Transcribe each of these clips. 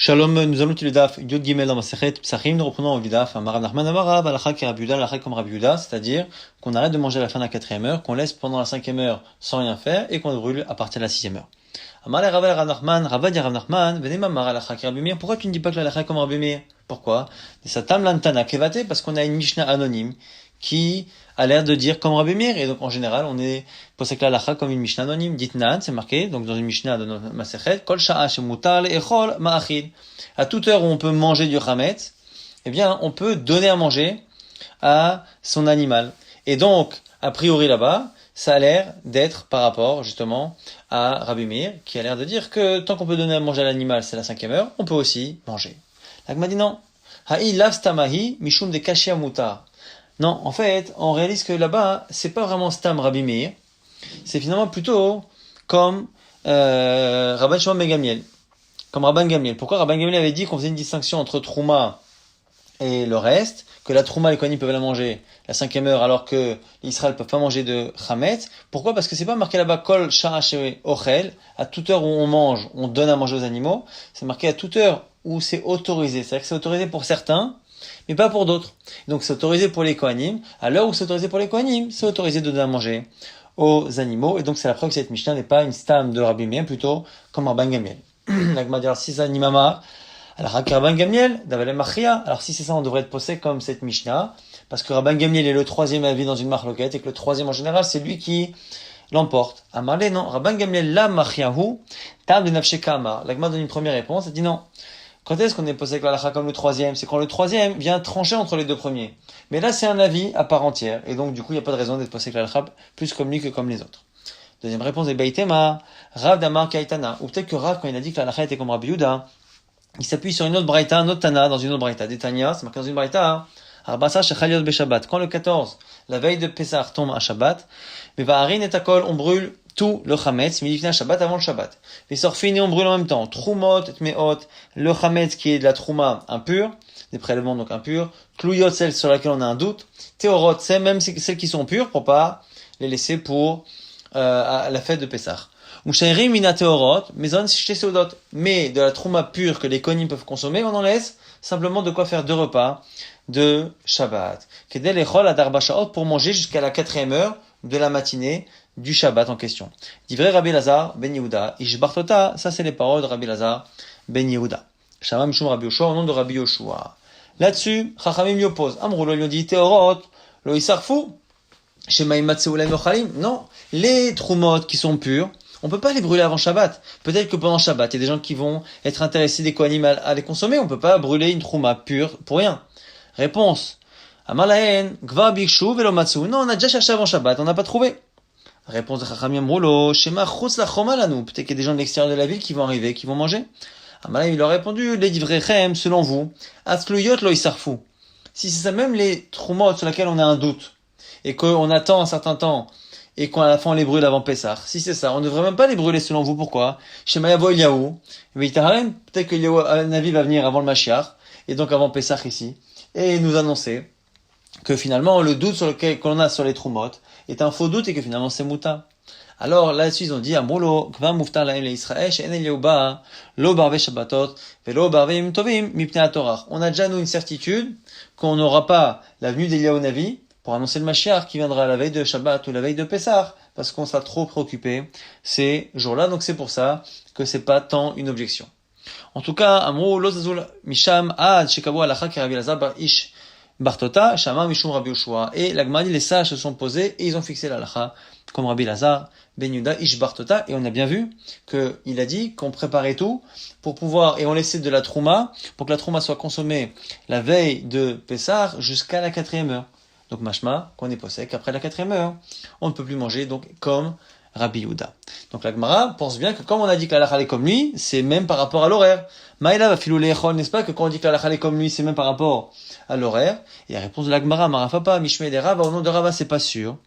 Shalom, nous allons étudier le daf Yod Gimel dans Masechet Psachim. Nous reprenons au daf Amar Nachman Amar Rav Alakha ki Rabbi Yehuda, Alakha comme Rabbi Yehuda, c'est-à-dire qu'on arrête de manger à la fin de la 4e heure, qu'on laisse pendant la 5e heure sans rien faire et qu'on brûle à partir de la 6e heure. Amar le Rav Nachman, Rav dit Rav Nachman, Venem Amar Alakha ki Rabbi Meir. Pourquoi tu ne dis pas que l'Alakha comme Rabbi Meir? Pourquoi? Satam Lantana Kevate, parce qu'on a une Mishnah anonyme qui a l'air de dire comme Rabbi Meir, et donc en général on est posé que l'Alakha comme une Mishnah anonyme. Ditnan, c'est marqué donc dans une Mishnah de notre Masechet, Kol Sha'a shemutar le'echol ma'achid. À toute heure où on peut manger du chametz, eh bien on peut donner à manger à son animal. Et donc a priori là-bas, ça a l'air d'être par rapport justement à Rabbi Meir, qui a l'air de dire que tant qu'on peut donner à manger à l'animal, c'est la 5e heure, on peut aussi manger. L'Agma dit non. Ha'i lavstamahi mishum de kashia mutar. Non, en fait, on réalise que là-bas, c'est pas vraiment Stam Rabbi Meir, c'est finalement plutôt comme Rabban Shimon ben Gamliel. Comme Rabban Gamliel. Pourquoi Rabban Gamliel avait dit qu'on faisait une distinction entre Trouma et le reste, que la Trouma, les Kohanim peuvent la manger la 5e heure, alors que l'Israël ne peuvent pas manger de Chametz. Pourquoi? Parce que c'est pas marqué là-bas Kol Sha'a Ochel, à toute heure où on mange, on donne à manger aux animaux. C'est marqué à toute heure où c'est autorisé. C'est-à-dire que c'est autorisé pour certains, mais pas pour d'autres. Donc c'est autorisé pour les Kohanim. À l'heure où c'est autorisé pour les Kohanim, c'est autorisé de donner à manger aux animaux. Et donc c'est la preuve que cette Mishnah n'est pas une stam de Rabbi Meir, plutôt comme Rabban Gamliel. L'Agma dit, si ça nimama, alors Rabban Gamliel, Davalem Machria, alors si c'est ça, on devrait être posé comme cette Mishnah, parce que Rabban Gamliel est le troisième avis dans une marloquette, et que le troisième en général, c'est lui qui l'emporte. Amarle, non, Rabban Gamliel la Machiahu, tam de Nafsheka Amar. L'Agma donne une première réponse, elle dit non. Quand est-ce qu'on est posé avec l'Alakha comme le troisième? C'est quand le troisième vient trancher entre les deux premiers. Mais là, c'est un avis à part entière. Et donc, du coup, il n'y a pas de raison d'être posé avec l'Alakha plus comme lui que comme les autres. Deuxième réponse est Baitema, Rav Damar Kaitana. Ou peut-être que Rav, quand il a dit que l'Alakha était comme Rabbi Yehuda, il s'appuie sur une autre braïta, un autre Tana, dans une autre braïta. Des Tanya, c'est marqué dans une braïta, Arbasa Shechaliot Beshabbat. Quand le 14, la veille de Pessah tombe à Shabbat, Bevaharin et Takol, on brûle tout le chametz, midifna Shabbat avant le Shabbat. Les sorfines et on brûle en même temps. Trumot, tmeot, le chametz qui est de la trouma impure, des prélèvements donc impurs. Tlouyot, celle sur laquelle on a un doute. Théorot, c'est même celles qui sont pures pour pas les laisser pour à la fête de Pessah. Mouchairim mina théorot, maison chez Seudot. Mais de la trouma pure que les kohanim peuvent consommer, on en laisse simplement de quoi faire 2 repas de Shabbat. Kedel echol adarba shaot pour manger jusqu'à la 4e heure de la matinée du Shabbat en question. Divrei Rabbi Lazar ben Yehuda, Ishbartota, ça c'est les paroles de Rabbi Lazar ben Yehuda. Shama mishum Rabbi Yoshua, au nom de Rabbi Yoshua. Là-dessus, Chachamim lui oppose. Amroulo lui dit Théorot, lo isarfu, Shema imatse ulaim yochalim. Non, les trumot qui sont purs, on peut pas les brûler avant Shabbat. Peut-être que pendant Shabbat, il y a des gens qui vont être intéressés des kohanim à les consommer. On peut pas brûler une trouma pure pour rien. Réponse. Amalaen, gva bikshu velo matsu. Non, on a déjà cherché avant Shabbat, on n'a pas trouvé. Réponse de Chachamim Roulo, Shema chutz la choma lanou. Peut-être qu'il y a des gens de l'extérieur de la ville qui vont arriver, qui vont manger. Amalaen, il leur a répondu, les divrechem, selon vous, atluyot lo isarfu. Si c'est ça, même les trumot sur lesquels on a un doute, et qu'on attend un certain temps, et qu'à la fin on les brûle avant Pessah. Si c'est ça, on ne devrait même pas les brûler selon vous. Pourquoi? Chez Mayavo Eliaou, peut-être que Navi va venir avant le Mashiach, et donc avant Pessah ici, et nous annoncer que finalement le doute sur lequel qu'on a sur les trumot est un faux doute et que finalement c'est mouta. Alors là-dessus ils ont dit Amroulo kva muftar lahem le Israël she'en el yeuba lo barve shabbatot velo barve yom tovim mipnei haTorah. On a déjà nous une certitude qu'on n'aura pas la venue d'Eliaou Navi pour annoncer le Mashiach qui viendra la veille de Shabbat ou la veille de Pessah, parce qu'on sera trop préoccupé ces jours-là, donc c'est pour ça que c'est pas tant une objection. En tout cas, Amrou lo zazul misham ad shekavu alakha ki Rabbi Lazar bar ish bartota shama mishum Rabbi Yoshua. Et la Gemara dit les sages se sont posés et ils ont fixé l'alakha comme Rabbi Lazar ben Yehuda ish bartota, et on a bien vu que il a dit qu'on préparait tout pour pouvoir, et on laissait de la trouma pour que la trouma soit consommée la veille de Pessah jusqu'à la 4e heure. Donc mashma, qu'on est possèque, après la 4e heure, on ne peut plus manger, donc comme Rabbi Yehuda. Donc la Gemara pense bien que comme on a dit que l'alakha est comme lui, c'est même par rapport à l'horaire. Maïla va filou l'échol, n'est-ce pas, que quand on dit que l'alakha est comme lui, c'est même par rapport à l'horaire. Et la réponse de la Gemara, Marafapa, Mishmei de Rava, au nom de Rava, c'est pas sûr.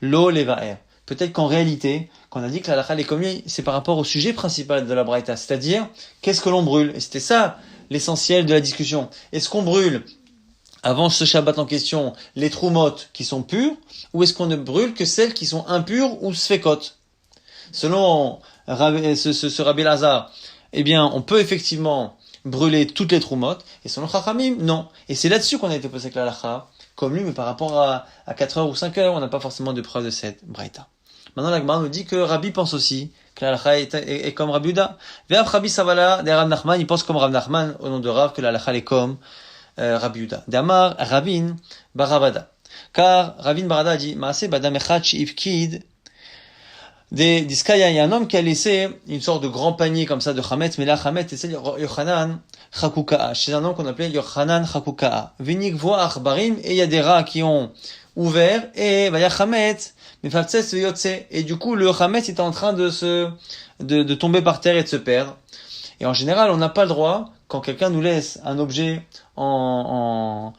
Lo levaer. Peut-être qu'en réalité, quand on a dit que l'alakha est comme lui, c'est par rapport au sujet principal de la Braïta, c'est-à-dire, qu'est-ce que l'on brûle? Et c'était ça, l'essentiel de la discussion. Est-ce qu'on brûle avant ce Shabbat en question, les trumot qui sont pures, ou est-ce qu'on ne brûle que celles qui sont impures ou sfekot? Selon ce Rabbi Lazar, eh bien, on peut effectivement brûler toutes les troumottes, et selon Chachamim, non. Et c'est là-dessus qu'on a été posé avec la halakha, comme lui, mais par rapport à 4 heures ou 5 heures, on n'a pas forcément de preuve de cette braïta. Maintenant, la Gemara nous dit que Rabbi pense aussi que la halakha est comme Rabbi Uda. Ve'av Rabbi Savala, de Rav Nachman, il pense comme Rav Nachman, au nom de Rav, que la halakha est comme Rabbi Uda. D'Amar, Rabin, Barabada. Car Rabin Barada dit, Maase Badam Echad Shivkid, d'Iskaya, il y a un homme qui a laissé une sorte de grand panier comme ça de Chametz, mais là Chametz, c'est Yochanan Chakukaa. Chez un homme qu'on appelait Yochanan Chakukaa. Vinik voa achbarim, et il y a des rats qui ont ouvert, et bah, il y a Chametz, mais Fatses Yotse. Et du coup, le Chametz est en train de tomber par terre et de se perdre. Et en général, on n'a pas le droit, quand quelqu'un nous laisse un objet en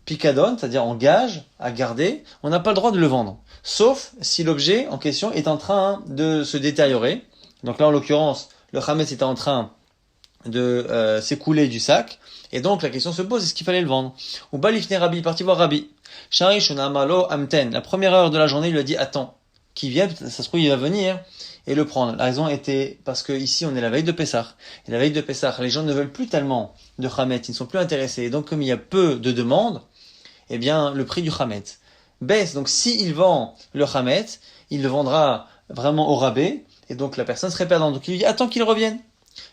picadone, c'est-à-dire en gage, à garder, on n'a pas le droit de le vendre. Sauf si l'objet en question est en train de se détériorer. Donc là, en l'occurrence, le chametz était en train de s'écouler du sac. Et donc, la question se pose, est-ce qu'il fallait le vendre? Ou balifne Rabbi, parti voir Rabbi. Sharish unamalo amten. La première heure de la journée, il lui a dit, attends, qu'il vienne, ça se trouve, il va venir et le prendre. La raison était parce que ici, on est la veille de Pessah. Et la veille de Pessah, les gens ne veulent plus tellement de chametz, ils ne sont plus intéressés. Et donc, comme il y a peu de demandes, eh bien, le prix du chametz baisse. Donc, s'il vend le chametz, il le vendra vraiment au rabais. Et donc, la personne serait perdante. Donc, il lui dit, attends qu'il revienne.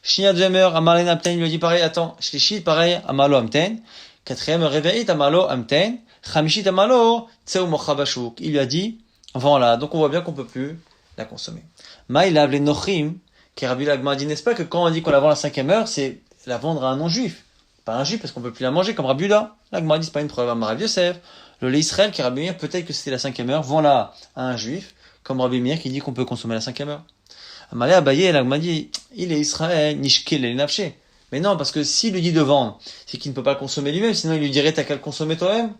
Shnia deuxième Amalena Amten, il lui dit pareil, attends. Shlishi, pareil, Amalo Amten. Quatrième, Réveillit, Amalo Amten. Chamishit, Amalo, Tseu Mochabashuk. Il lui a dit, voilà. Donc, on voit bien qu'on peut plus la consommer. Maïlav, les Nochim, qui Rabbi Lagma dit, n'est-ce pas que quand on dit qu'on la vend à la 5e heure, c'est la vendre à un non-juif. Pas un juif, parce qu'on peut plus la manger, comme Rabbi Uda. Lagma dit, c'est pas une preuve. Rabbi Yosef, le lait Israël, qui Rabbi Meir, peut-être que c'était la 5e heure, vend-la à un juif, comme Rabbi Meir, qui dit qu'on peut consommer la 5e heure. Amalé Abaye, Lagma dit, il est Israël, nishkel el nafshe. Mais non, parce que s'il lui dit de vendre, c'est qu'il ne peut pas le consommer lui-même, sinon il lui dirait, t'as qu'à le consommer toi-même.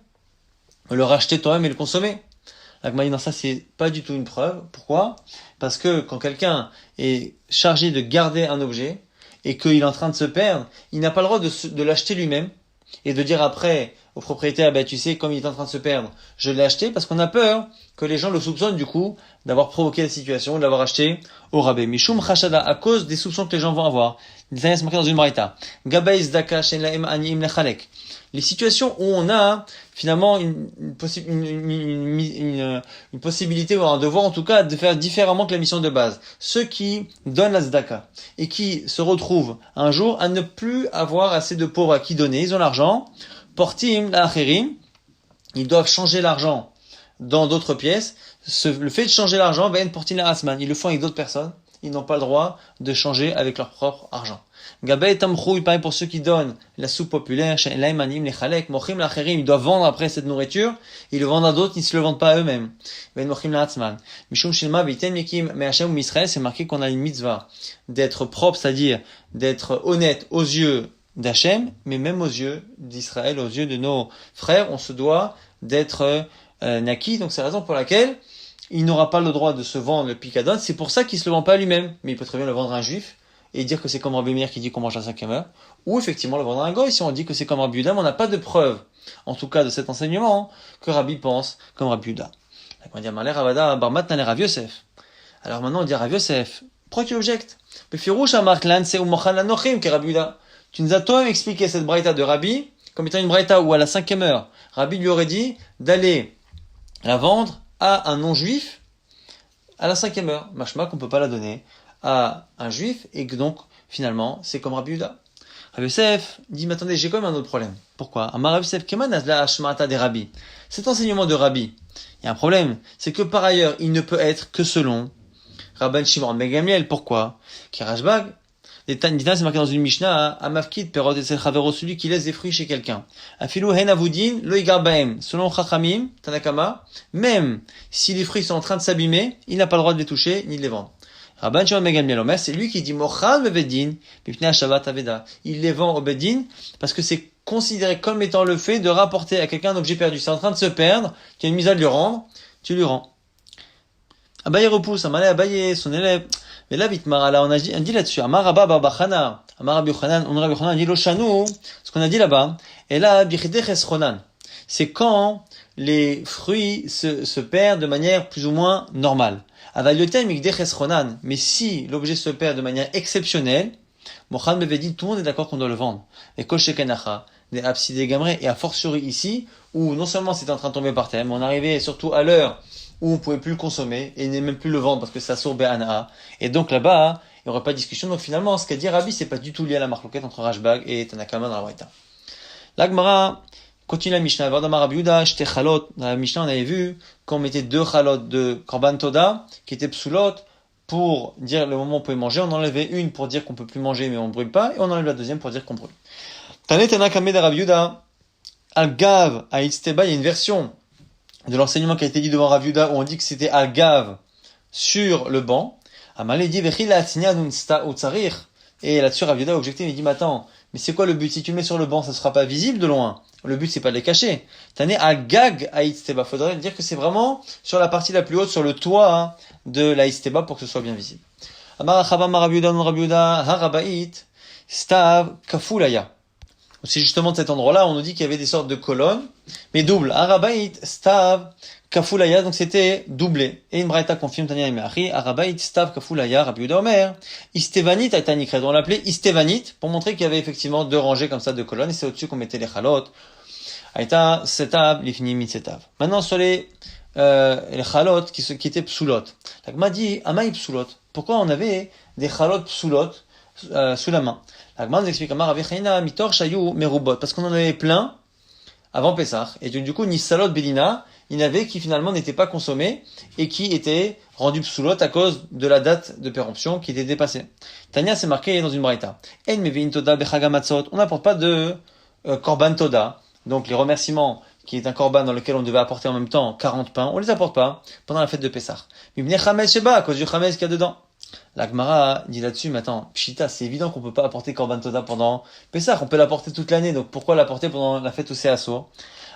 Le racheter toi-même et le consommer. L'Agma dit, non, ça c'est pas du tout une preuve. Pourquoi? Parce que quand quelqu'un est chargé de garder un objet et qu'il est en train de se perdre, il n'a pas le droit de l'acheter lui-même et de dire après au propriétaire, ben tu sais, comme il est en train de se perdre, je l'ai acheté, parce qu'on a peur que les gens le soupçonnent du coup d'avoir provoqué la situation, de l'avoir acheté au rabais. Mishum chashada, à cause des soupçons que les gens vont avoir. C'est marqué dans une braïta. Gabay zdaka shen lahem aniyim lechalek. Les situations où on a finalement une possibilité ou un devoir en tout cas de faire différemment que la mission de base. Ceux qui donnent la zdaka et qui se retrouvent un jour à ne plus avoir assez de pauvres à qui donner, ils ont l'argent, portim l'acherim, ils doivent changer l'argent dans d'autres pièces. Le fait de changer l'argent, ben portim la asman, ils le font avec d'autres personnes. Ils n'ont pas le droit de changer avec leur propre argent. Gabay tamchou, il paraît pour ceux qui donnent la soupe populaire, laïmanim, les chalek, mochim l'acherim, ils doivent vendre après cette nourriture, ils le vendent à d'autres, ils ne se le vendent pas à eux-mêmes. Ben mochim la'atzman. Mishum shilma viten mekim, mais Hachem ou Israël, c'est marqué qu'on a une mitzvah d'être propre, c'est-à-dire d'être honnête aux yeux d'Hachem, mais même aux yeux d'Israël, aux yeux de nos frères, on se doit d'être naki. Donc c'est la raison pour laquelle il n'aura pas le droit de se vendre le picadon. C'est pour ça qu'il se le vend pas à lui-même. Mais il peut très bien le vendre à un juif et dire que c'est comme Rabbi Meir qui dit qu'on mange à la 5e heure. Ou effectivement le vendre à un goy si on dit que c'est comme Rabbi Uda. Mais on n'a pas de preuve, en tout cas de cet enseignement, que Rabbi pense comme Rabbi Uda. On dit Amalé Ravada Barmat Nane Rav Yosef. Alors maintenant on dit Rav Yosef, pourquoi tu objectes? Tu nous as toi-même expliqué cette braïta de Rabbi comme étant une braïta où à la 5e heure, Rabbi lui aurait dit d'aller la vendre à un non-juif à la 5e heure. Mashma qu'on peut pas la donner à un juif et que donc finalement c'est comme Rabbi Uda. Rabbi Yosef dit mais attendez, j'ai quand même un autre problème. Pourquoi? Amar Rabbi Yosef keman azla hashmata des Rabbi. Cet enseignement de Rabbi, il y a un problème, c'est que par ailleurs il ne peut être que selon Rabban Shimon ben Gamliel. Pourquoi? Kirashbag, c'est marqué dans une Mishnah, Amafkid perot etzel chavero, celui qui laisse des fruits chez quelqu'un. Afilu hen avudin lo igar bahem. Selon Chachamim, Tanakama, même si les fruits sont en train de s'abîmer, il n'a pas le droit de les toucher ni de les vendre. Rabban Shimon ben Gamliel Omer, c'est lui qui dit mochal bevedin mipnei hashavat aveda. Il les vend au bedin parce que c'est considéré comme étant le fait de rapporter à quelqu'un un objet perdu. C'est en train de se perdre, tu as une mise à lui rendre, tu lui rends. Abaye repousse, Abaye, son élève. Mais là, Vitmar, là, on dit là-dessus, Amar Rabba Barbachana, Amar Rabbi Yochanan, on Rabbi Yochanan, dit Loshanu, ce qu'on a dit là-bas, et là, Bichidech Esronan. C'est quand les fruits se perdent de manière plus ou moins normale. Mais si l'objet se perd de manière exceptionnelle, Mohan m'avait dit, tout le monde est d'accord qu'on doit le vendre. Et Koshekanacha, des absidés gamrés, et a fortiori ici, où non seulement c'était en train de tomber par terre, mais on arrivait surtout à l'heure où on pouvait plus le consommer, et n'est même plus le vendre parce que ça sort Bé'ana. Et donc là-bas, il n'y aurait pas de discussion. Donc finalement, ce qu'a dit Rabbi, c'est pas du tout lié à la marloquette entre Rashbag et Tanakama dans la Braïta. La Gemara continue la Mishnah. Dans la Mishnah, on avait vu qu'on mettait 2 chalot de Korban Toda, qui étaient psoulot, pour dire le moment où on pouvait manger. On enlevait une pour dire qu'on peut plus manger, mais on brûle pas, et on enlève la deuxième pour dire qu'on brûle. Tane Tanakame de Rabbi Yehuda, Al-Gav, à Itzteba, il y a une version de l'enseignement qui a été dit devant Rabbi Yehuda, où on dit que c'était Al-Gav sur le banc. Amalé dit, et là-dessus, Rabbi Yehuda a objecté, il dit, mais attends, mais c'est quoi le but? Si tu le mets sur le banc, ça ne sera pas visible de loin. Le but, c'est pas de les cacher. Tane Al-Gag à Itzteba. Faudrait dire que c'est vraiment sur la partie la plus haute, sur le toit de la Itzteba pour que ce soit bien visible. Amar Chabam Rabbi Yehuda, Harabait, Stav, Kafulaya. C'est justement de cet endroit-là, on nous dit qu'il y avait des sortes de colonnes, mais doubles. Arabait, Stav, Kafulaya, donc c'était doublé. Et une braïta confirme Tania Imeachi, Arabait, Stav, Kafulaya, Rabbi Yehuda Omer, Istevanit, Aitanikred. On l'appelait Istevanit, pour montrer qu'il y avait effectivement 2 rangées comme ça de colonnes, et c'est au-dessus qu'on mettait les chalot. Aïta, Setav, Lifini, Mit-Setav. Maintenant, sur les chalot qui étaient psoulot. La Gemara dit, Amaï psoulot. Pourquoi on avait des chalot psoulot, sous la main? La Gemara nous explique, Mitor Shayu Merubot, parce qu'on en avait plein avant Pessah, et du coup, Nissalot Belina, il y en avait qui finalement n'étaient pas consommés, et qui étaient rendus psoulot à cause de la date de péremption qui était dépassée. Tania, c'est marqué dans une braïta. En Mevin Toda Bechagamatzot, on n'apporte pas de Korban Toda, donc les remerciements, qui est un korban dans lequel on devait apporter en même temps 40 pains, on les apporte pas pendant la fête de Pessah. Mibne Chametz Sheba, à cause du Chametz qu'il y a dedans. La Gemara dit là-dessus, mais attends, Pshita, c'est évident qu'on peut pas apporter Korban Toda pendant Pessah, on peut l'apporter toute l'année, donc pourquoi l'apporter pendant la fête où c'est Assour?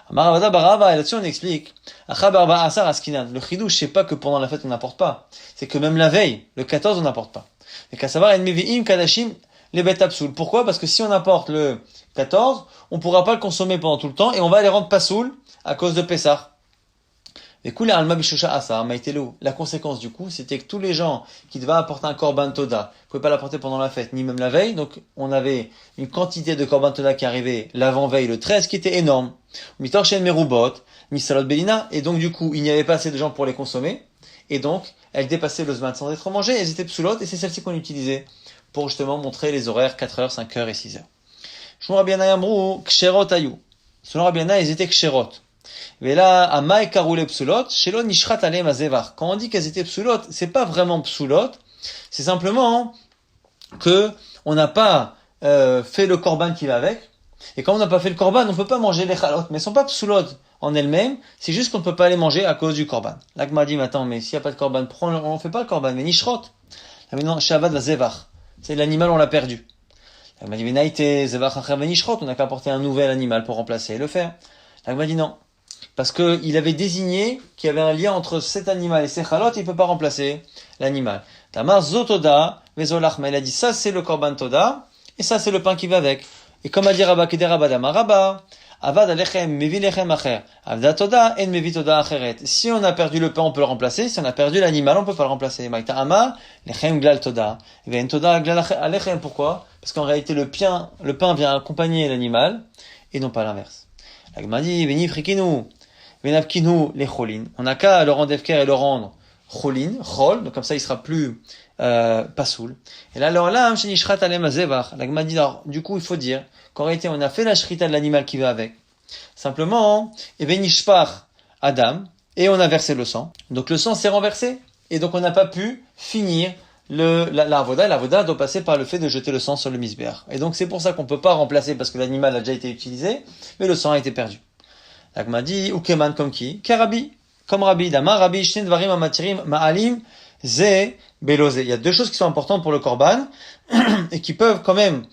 Amaravada Barava, et là-dessus on explique, Achabarba Asar Askinan, le chidouche, c'est pas que pendant la fête on n'apporte pas, c'est que même la veille, le 14, on n'apporte pas. Et qu'à savoir, Enmevi'im Kadashim, les bêtes absoul. Pourquoi? Parce que si on apporte le 14, on pourra pas le consommer pendant tout le temps, et on va les rendre pas saoul à cause de Pessah. La conséquence du coup, c'était que tous les gens qui devaient apporter un korban toda ne pouvaient pas l'apporter pendant la fête, ni même la veille. Donc, on avait une quantité de korban toda qui arrivait l'avant-veille, le 13, qui était énorme. Et donc, du coup, il n'y avait pas assez de gens pour les consommer. Et donc, elles dépassaient le zman sans être mangées. Elles étaient psoulot, et c'est celles-ci qu'on utilisait pour justement montrer les horaires 4h, 5h et 6h. Selon Rabbi Yana, ils étaient ksherot. Mais là, à Maï Karoule Psoulot, Shelo Nishrat Alem Azevar. Quand on dit qu'elles étaient psoulot, c'est pas vraiment psoulot, c'est simplement que on n'a pas fait le korban qui va avec. Et quand on n'a pas fait le korban, on peut pas manger les chalot, mais elles sont pas psoulot en elles-mêmes, c'est juste qu'on ne peut pas les manger à cause du korban. L'Agma dit, mais attends, mais s'il n'y a pas de korban, on fait pas le korban, mais Nishrot. Là maintenant, Shabbat va Zevar. C'est l'animal, on l'a perdu. L'Agma dit, mais Naïte, Zevar Acher Nishrot, on n'a qu'à apporter un nouvel animal pour remplacer et le faire. L'Agma dit non. Parce que il avait désigné qu'il y avait un lien entre cet animal et ses chalot, il peut pas remplacer l'animal. Tamar zotoda, vezolachma, il a dit ça c'est le korban toda, et ça c'est le pain qui va avec. Et comme a dit Rabba Kedera Badama Rabba, avad alechem, mevi lechem acher, avda toda, en mevi toda acheret. Si on a perdu le pain, on peut le remplacer, si on a perdu l'animal, on peut pas le remplacer. Maïta ama, lechem glal toda, ven toda glal alechem, pourquoi? Parce qu'en réalité le pain vient accompagner l'animal, et non pas l'inverse. La Gemara dit, veni frikinu, venavkinu les cholin. On n'a qu'à le rendre efker et le rendre cholin, chol, donc comme ça il sera plus pas saoul. Et là, alors là, shenishrat alem azevar. La Gemara dit, alors, du coup, il faut dire qu'en réalité, on a fait la shrita de l'animal qui va avec. Simplement, et venishpar Adam, et on a versé le sang. Donc le sang s'est renversé, et donc on n'a pas pu finir la avoda. La avoda doit passer par le fait de jeter le sang sur le misbéach. Et donc c'est pour ça qu'on peut pas remplacer parce que l'animal a déjà été utilisé, mais le sang a été perdu. La Gemara dit, ukeman comme qui? Karabi. Comme Rabbi Dama, Rabbi Shnen Dvarim Amatirim Ma'alim Ze Belose. Il y a 2 choses qui sont importantes pour le korban, et qui peuvent quand même,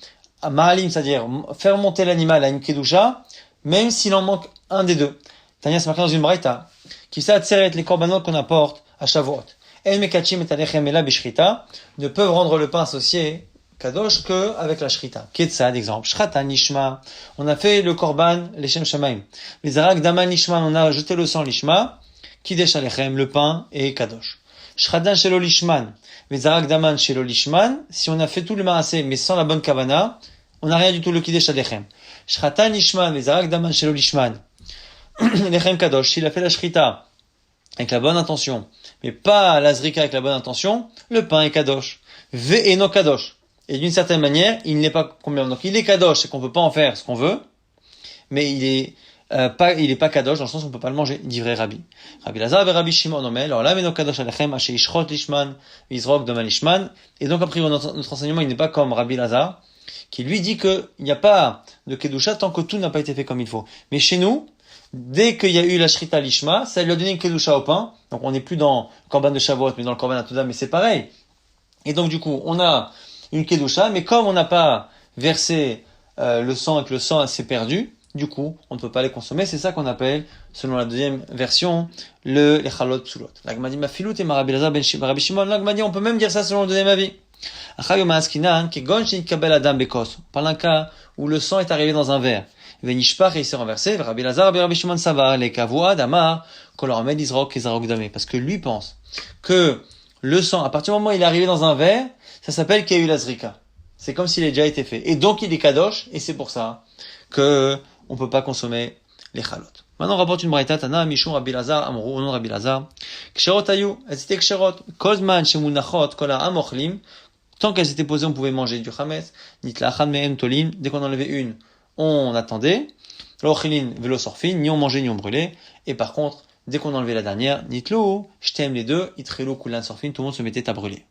Ma'alim, c'est-à-dire faire monter l'animal à une kedusha, même s'il en manque un des 2. Tania, c'est marqué dans une braïta, qui s'attire les korbanot qu'on apporte à Shavuot. El mekachim et alechem ela bishrita ne peuvent rendre le pain associé kadosh que avec la shrita. Ketzad, exemple. Shrata nishma. On a fait le korban, leshem shamaim. Les arak daman nishma, on a jeté le sang lishma. Kidesh alechem, le pain et kadosh. Shradan shelo lishman, vezarak daman shelo lishman, si on a fait tout le maasé, mais sans la bonne kavana, on n'a rien du tout le kiddush adechem. Shratan lishman, vezarak daman shelo lishman, lechem kadosh, s'il a fait la shrita, avec la bonne intention, mais pas la zrika avec la bonne intention, le pain est kadosh. Ve eno kadosh. Et d'une certaine manière, il n'est pas combien. Donc il est kadosh, c'est qu'on peut pas en faire ce qu'on veut, mais il est pas kadosh dans le sens où on peut pas le manger. Divrei Rabbi. Rabbi Lazar et Rabbi Shimon non mais alors là eno kadosh alechem asher ishrot lishman vizrok doman lishman. Et donc après notre enseignement il n'est pas comme Rabbi Lazar qui lui dit que il n'y a pas de kedusha tant que tout n'a pas été fait comme il faut. Mais chez nous, dès qu'il y a eu la shrita lishma, ça lui a donné une kedusha au pain. Donc on n'est plus dans le korban de Shavuot, mais dans le korban atoda, mais c'est pareil. Et donc du coup, on a une kedusha, mais comme on n'a pas versé le sang et que le sang s'est perdu, du coup, on ne peut pas les consommer. C'est ça qu'on appelle, selon la deuxième version, les chalot psulot. L'agma dit ma filout et ma Rabbi Lazar ben Rabbi Shimon. L'agma dit on peut même dire ça selon le deuxième avis. Par un cas où le sang est arrivé dans un verre. Venishpach et il s'est renversé. Rabbi Lazar ben Rabbi Shimon savar les kavod amar koloramed izrok ezarok damé. Parce que lui pense que le sang, à partir du moment où il est arrivé dans un verre, ça s'appelle qu'il y a eu la zrika. C'est comme s'il a déjà été fait. Et donc il est kadosh, et c'est pour ça que on peut pas consommer les chalot. Maintenant on rapporte une braïta, Tana, Mishum, Rabbi Lazar, Amrou, au nom de Rabbi Lazar. Ksherot ayu, elles étaient ksherot. Kozman, shemunachot, kol ha'am ochlim. Tant qu'elles étaient posées, on pouvait manger du chametz. Nitlachan me'en tolin. Dès qu'on enlevait une, on attendait. L'ochilin, velo sorfin, ni on mangeait, ni on brûlait. Et par contre, dès qu'on enlevait la dernière, nitlou, j't'aime les deux, itrelo kulan sorfin, tout le monde se mettait à brûler.